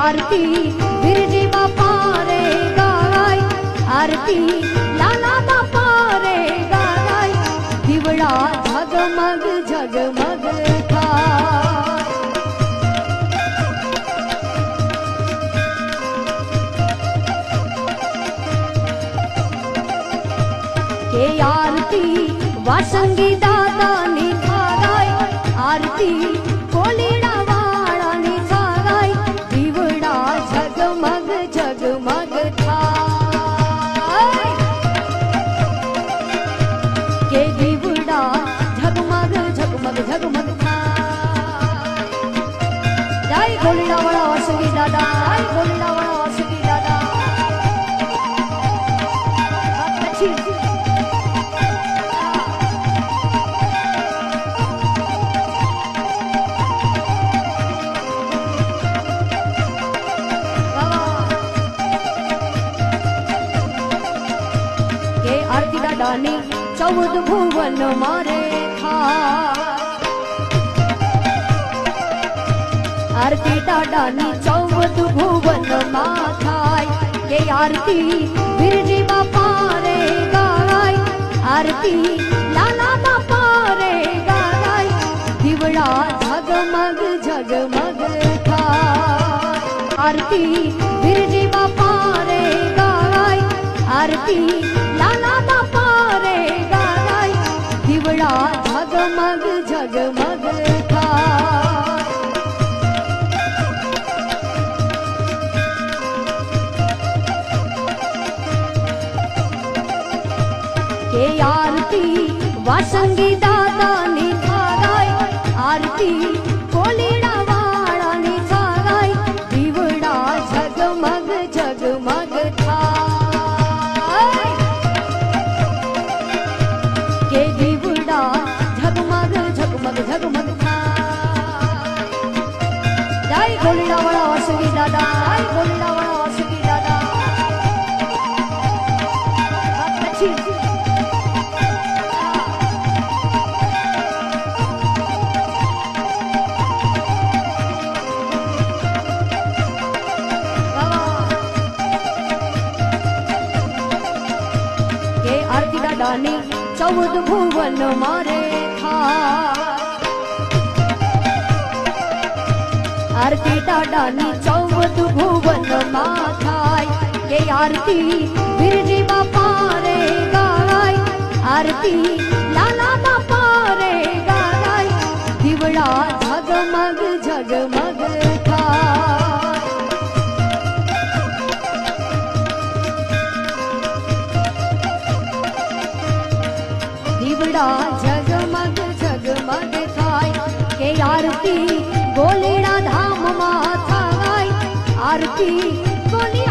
आरती बिरजी बापा रे गाय, आरती लाला बापा रे गाय, दिवड़ा झगमग झगमग थाय। के आरती वासंगी दादा नी थाय, आरती कोलीड़ा वाला नी थाय, दिवड़ा झगमग झगमग थाय। के दिवड़ा झगमग झगमग झगमग थाय। जय कोलीड़ा वाला वासंगी दादा, जय कोलीड़ा वाला वासंगी दादा। अच्छी दानी 14 भुवन मारे था, आरती दानी 14 भुवन मा थाय। के आरती बिरजी बापा रे गाय, आरती लाला बापा रे गाय, दिवड़ा झगमग झगमग थाय। आरती बिरजी बापा रे गाय, आरती लाला बापा रे गाय, दिवड़ा झगमग झगमग थाय। के आरती वासंगी दादा नी थाय, आरती कोलीड़ा वाला नी थाय, दिवड़ा झगमग झगमग थाय। के दिवड़ा झगमग झगमग झगमग थाय। जय कोलीड़ा वाला वासंगी दादा, जय कोलीड़ा वाला वासंगी दादा। अच्छी दानी 14 भुवन मारे था, आरती दानी 14 भुवन मा थाय। के आरती बिरजी बापा रे गाय, आरती लाला बापा रे गाय, दिवड़ा झगमग झगमग थाय। दिवड़ा झगमग झगमग थाय। के आरती गोलीड़ा धाम मा थाय, आरती गोली